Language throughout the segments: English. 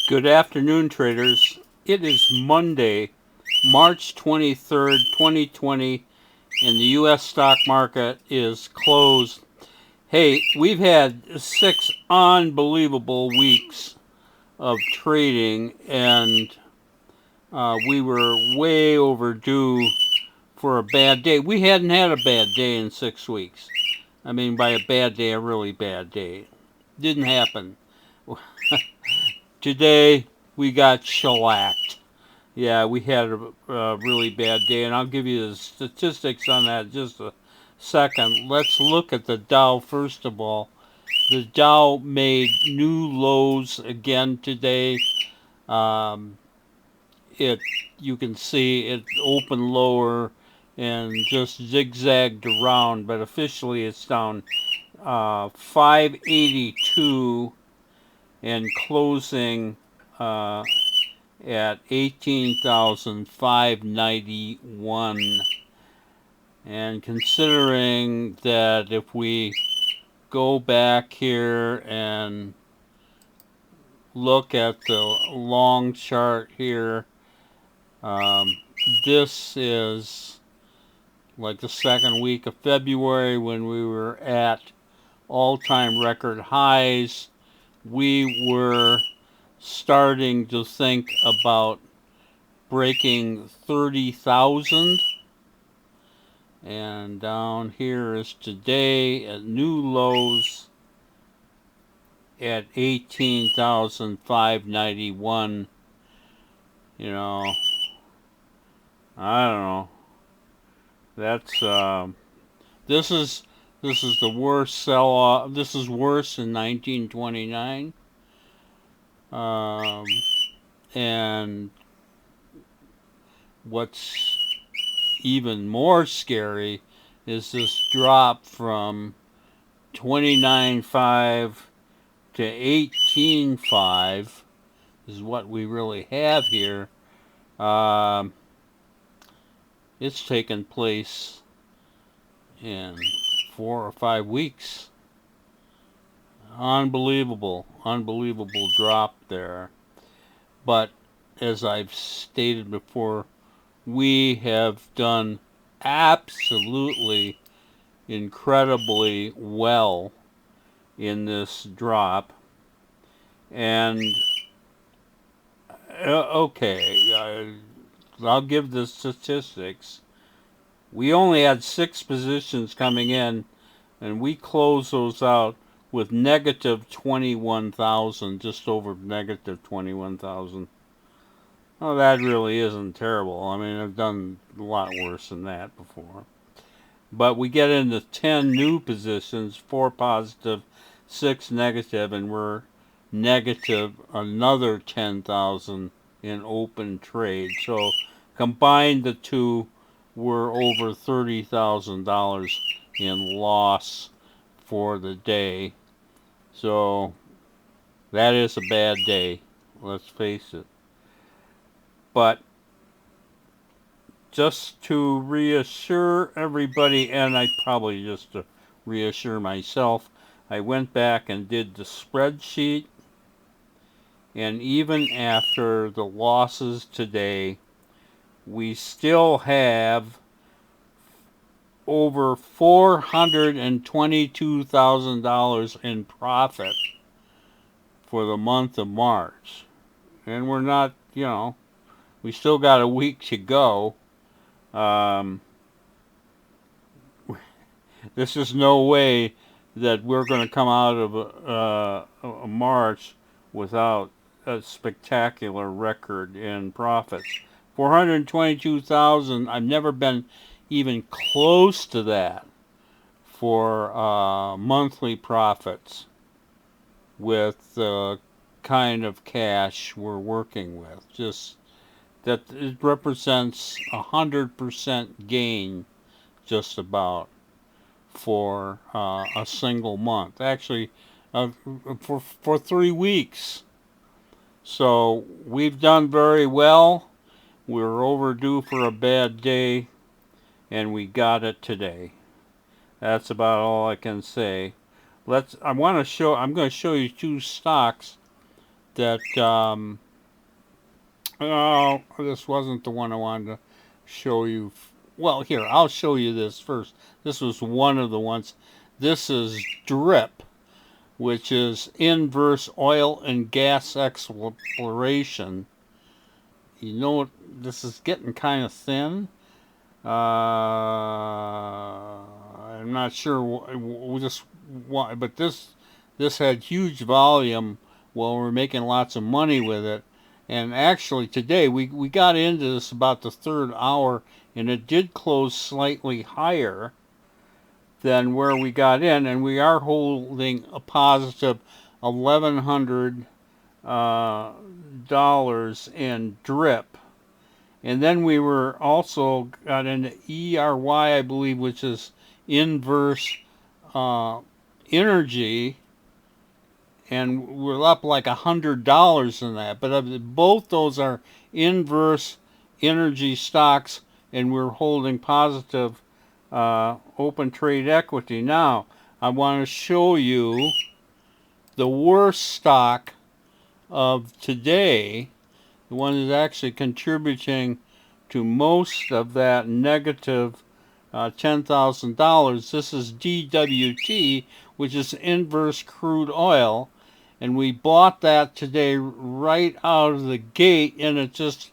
Good afternoon, traders. It is Monday, March 23rd, 2020, and the U.S. stock market is closed. Hey, we've had 6 unbelievable weeks of trading, and we were way overdue for a bad day. We hadn't had a bad day in 6 weeks. I mean, by a bad day, a really bad day. Didn't happen. Today, we got shellacked. Yeah, we had a really bad day, and I'll give you the statistics on that in just a second. Let's look at the Dow first of all. The Dow made new lows again today. Um, it You can see it opened lower and just zigzagged around, but officially it's down 582 and closing at 18,591. And considering that if we go back here and look at the long chart here, um, this is like the second week of February when we were at all-time record highs. We were starting to think about breaking 30,000. And down here is today at new lows at 18,591. You know, I don't know. That's this is the worst sell off. This is worse than 1929. Um, and what's even more scary is this drop from 29.5 to 18.5 is what we really have here. Um, it's taken place in 4 or 5 weeks. Unbelievable drop there. But as I've stated before, we have done absolutely incredibly well in this drop. And okay, I'll give the statistics. We only had 6 positions coming in, and we closed those out with negative 21,000, just over negative 21,000. Oh, that really isn't terrible. I mean, I've done a lot worse than that before. But we get into 10 new positions, 4 positive, 6 negative, and we're negative another 10,000 in open trade. So combined the two, we're over $30,000 in loss for the day. So that is a bad day, let's face it. But just to reassure everybody, and I probably just to reassure myself, I went back and did the spreadsheet, and even after the losses today, we still have over $422,000 in profit for the month of March. And we're not, we still got a week to go. Um, this is no way that we're going to come out of a March without a spectacular record in profits. 422,000. I've never been even close to that for monthly profits with the kind of cash we're working with. Just that it represents 100% gain, just about, for a single month. Actually, for 3 weeks. So we've done very well. We were overdue for a bad day, and we got it today. That's about all I can say. I'm going to show you 2 stocks that oh, this wasn't the one I wanted to show you. Well, here, I'll show you this first. This was one of the ones. This is DRIP, which is inverse oil and gas exploration. You know, this is getting kind of thin. I'm not sure just why, but this had huge volume. Well, we're making lots of money with it. And actually today we got into this about the third hour, and it did close slightly higher than where we got in, and we are holding a positive $1,100 in DRIP. And then we were also got into ERY, I believe, which is inverse energy, and we're up like $100 in that. But both those are inverse energy stocks, and we're holding positive open trade equity. Now, I want to show you the worst stock of today, the one that's actually contributing to most of that negative $10,000. This is DWT, which is inverse crude oil, and we bought that today right out of the gate, and it just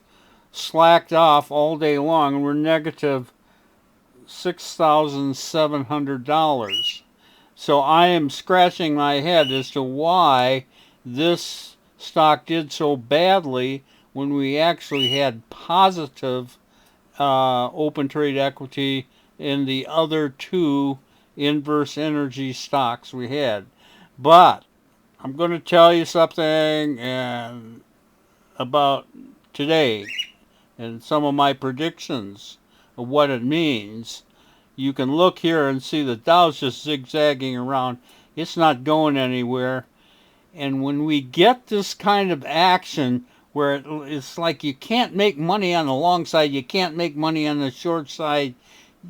slacked off all day long, and we're negative $6,700. So I am scratching my head as to why this stock did so badly when we actually had positive open trade equity in the other two inverse energy stocks we had. But I'm going to tell you something about today and some of my predictions of what it means. You can look here and see the Dow's just zigzagging around. It's not going anywhere. And when we get this kind of action where it's like you can't make money on the long side, you can't make money on the short side,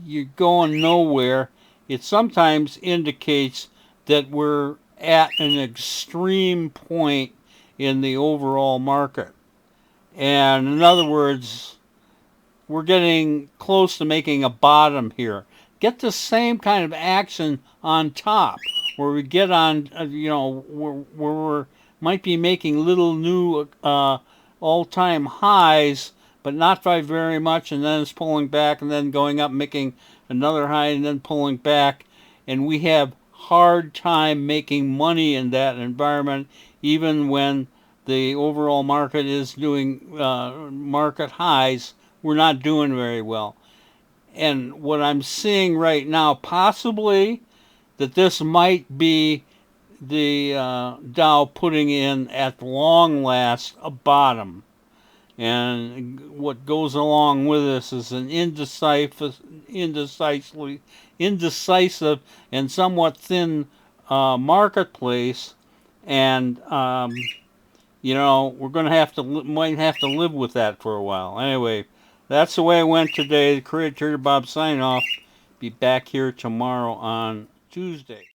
you're going nowhere, it sometimes indicates that we're at an extreme point in the overall market. And in other words, we're getting close to making a bottom here. Get the same kind of action on top, where we get on, where we might be making little new all-time highs, but not by very much, and then it's pulling back, and then going up, making another high, and then pulling back. And we have hard time making money in that environment, even when the overall market is doing market highs. We're not doing very well. And what I'm seeing right now, possibly, that this might be the Dow putting in, at long last, a bottom. And what goes along with this is an indecisive and somewhat thin marketplace. And we're going to might have to live with that for a while. Anyway, that's the way it went today. The Creator Bob signing off. Be back here tomorrow on Tuesday.